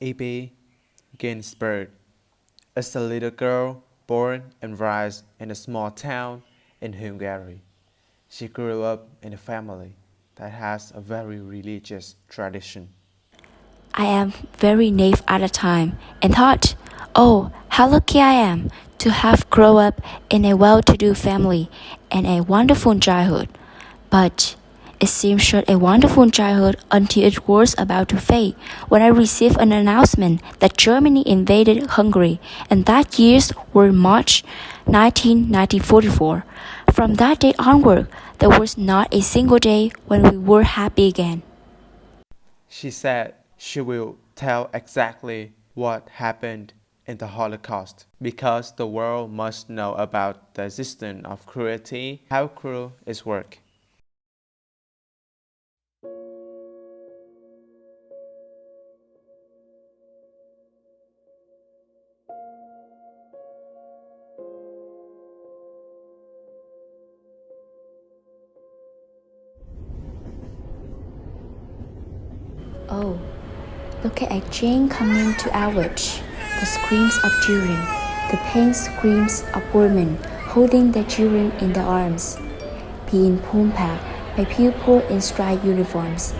E.B. Ginsberg is a little girl born and raised in a small town in Hungary. She grew up in a family that has a very religious tradition. I am very naive at the time and thought, oh, how lucky I am to have grown up in a well-to-do family and a wonderful childhood. But it seemed such a wonderful childhood until it was about to fade when I received an announcement that Germany invaded Hungary, and that years were March 1944. From that day onward, there was not a single day when we were happy again. She said she will tell exactly what happened in the Holocaust because the world must know about the existence of cruelty, how cruel is work. Oh, look at Jane coming to Outwich. The screams of children, the pain screams of women holding their children in their arms, being pulled back by people in striped uniforms,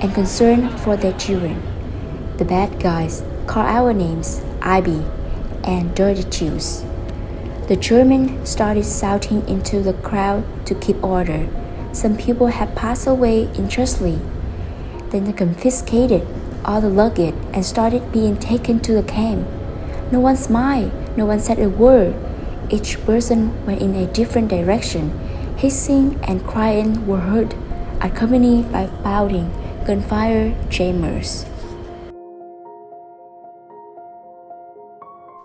and concern for their children. The bad guys call our names Ivy and Dirty Jews. The German started shouting into the crowd to keep order. Some people had passed away unjustly. Then they confiscated all the luggage and started being taken to the camp. No one smiled, no one said a word. Each person went in a different direction. Hissing and crying were heard, accompanied by bowing, gunfire, jammers.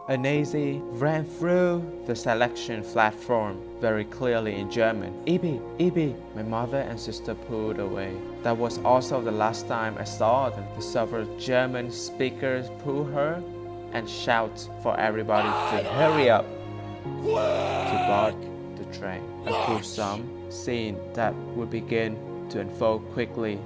A Nazi ran through the selection platform very clearly in German. E.B., E.B. My mother and sister pulled away. That was also the last time I saw them. The several German speakers pull her and shout for everybody to hurry up to board the train. A gruesome scene that would begin to unfold quickly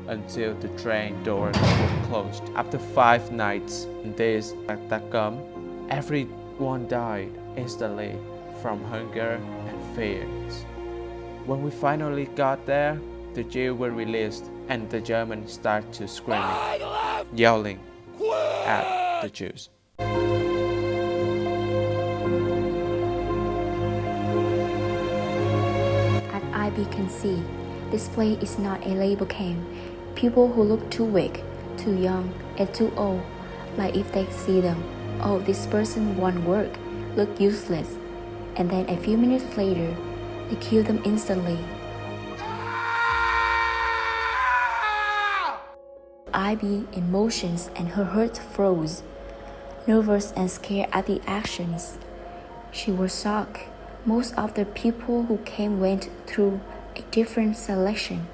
until the train doors were closed. After 5 nights in this catacomb, everyone died instantly from hunger and fears. When we finally got there, the Jews were released and the Germans started to screaming, yelling at the Jews. As IB can see, this place is not a labor camp. People who look too weak, too young, and too old, like if they see them, oh, this person won't work, look useless, and then a few minutes later, they kill them instantly. IB emotions and her heart froze, nervous and scared at the actions. She was shocked. Most of the people who came went through a different selection,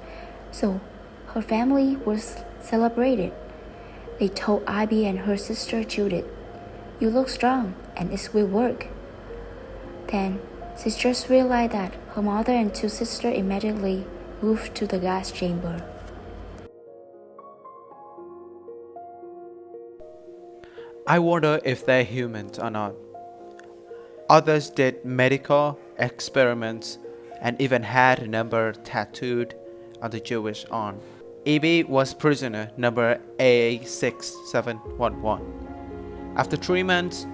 so her family was celebrated. They told IB and her sister Judith, "You look strong and it will work." Then she just realized that her mother and 2 sisters immediately moved to the gas chamber. I wonder if they're humans or not. Others did medical experiments and even had a number tattooed on the Jewish arm. E.B. was prisoner number A6711. After 3 months,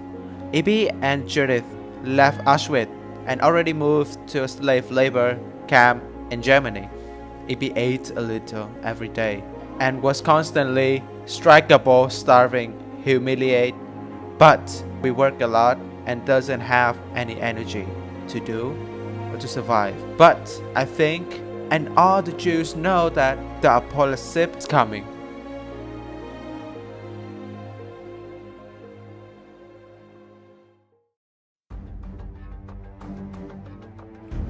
E.B. and Judith left Auschwitz and already moved to a slave labor camp in Germany. E.B. ate a little every day and was constantly strikeable, starving, humiliated. But we work a lot and doesn't have any energy to do or to survive. But I think, and all the Jews know that the apocalypse is coming.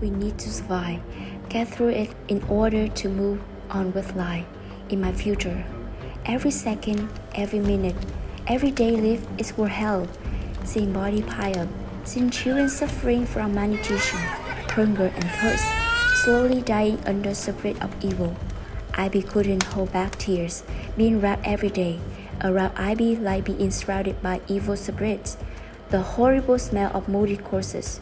We need to survive, get through it in order to move on with life in my future. Every second, every minute, every day lived is for hell. Seeing body pile up, seeing children suffering from malnutrition, hunger and thirst, slowly dying under the spirit of evil. IB couldn't hold back tears, being wrapped every day, around Ivy like being surrounded by evil spirits, the horrible smell of moody corpses.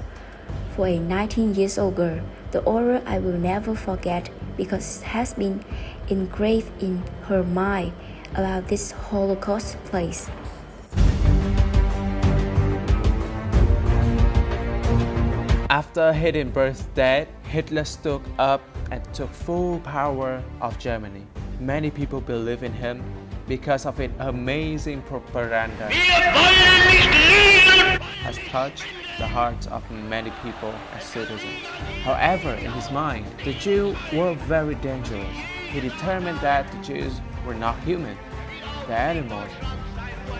For a 19-year-old girl, the horror I will never forget because it has been engraved in her mind about this Holocaust place. After Hindenburg's death, Hitler stood up and took full power of Germany. Many people believe in him because of his amazing propaganda. Has touched the hearts of many people and citizens. However, in his mind, the Jews were very dangerous. He determined that the Jews were not human, they're animals,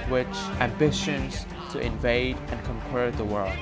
with ambitions to invade and conquer the world.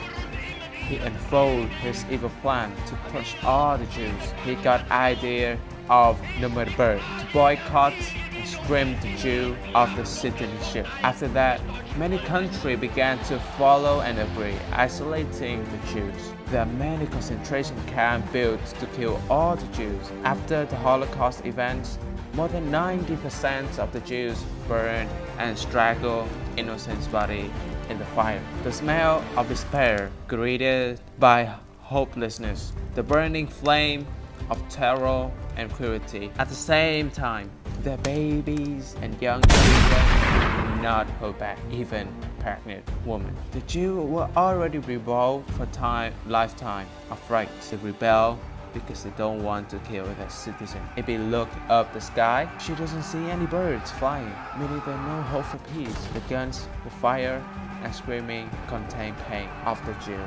He unfolded his evil plan to crush all the Jews. He got idea of Nuremberg to boycott and strip the Jew of the citizenship. After that, many countries began to follow and agree, isolating the Jews. There are many concentration camps built to kill all the Jews. After the Holocaust events, more than 90% of the Jews burned and strangled innocent bodies in the fire. The smell of despair, greeted by hopelessness, the burning flame of terror and cruelty. At the same time, their babies and young children did not hold back, even pregnant women. The Jews were already revolted for lifetime of right to rebel because they don't want to kill their citizen. If you look up the sky, she doesn't see any birds flying, meaning there's no hope for peace. The guns, the fire, and screaming contain pain of the Jew.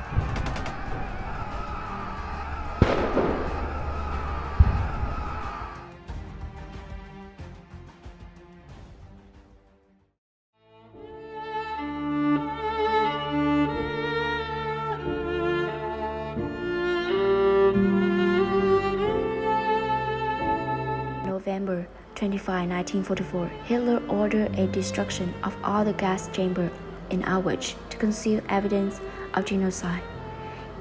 November 25, 1944, Hitler ordered a destruction of all the gas chambers in Auschwitz to conceal evidence of genocide.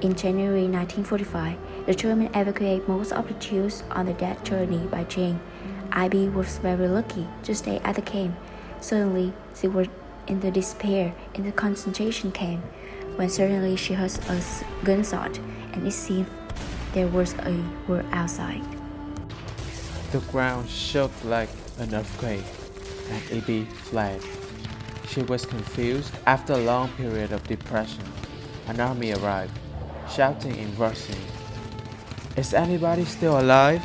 In January 1945, the Germans evacuated most of the Jews on the death journey by train. Ivy was very lucky to stay at the camp. Suddenly, she was in the despair in the concentration camp when suddenly she heard a gunshot and it seemed there was a war outside. The ground shook like an earthquake, and Ibi fled. She was confused. After a long period of depression, an army arrived, shouting in Russian, "Is anybody still alive?"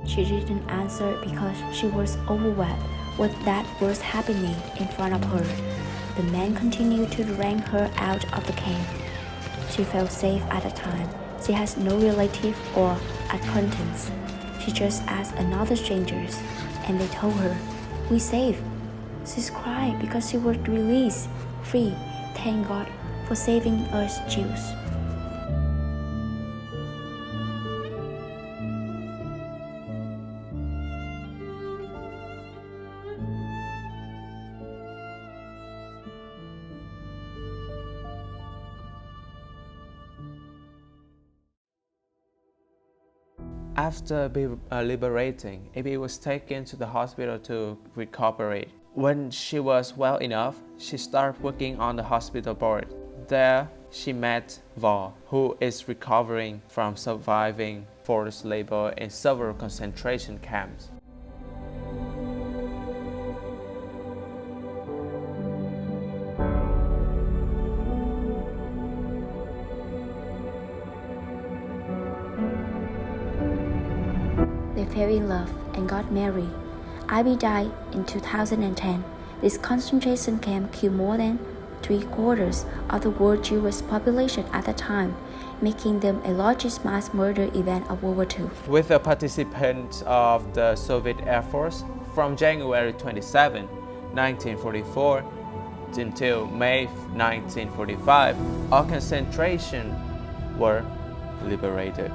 She didn't answer because she was overwhelmed with that was happening in front of her. The men continued to drag her out of the camp. She felt safe at the time. She has no relative or acquaintance. She just asked another strangers, and they told her, "We safe." She cried because she was released, free. Thank God for saving us Jews. After being liberating, Ibi was taken to the hospital to recuperate. When she was well enough, she started working on the hospital board. There, she met Val, who is recovering from surviving forced labor in several concentration camps. They fell in love and got married. Ivy died in 2010. This concentration camp killed more than 3/4 of the world Jewish population at the time, making them a largest mass murder event of World War II. With the participants of the Soviet Air Force, from January 27, 1944 until May 1945, all concentration were liberated.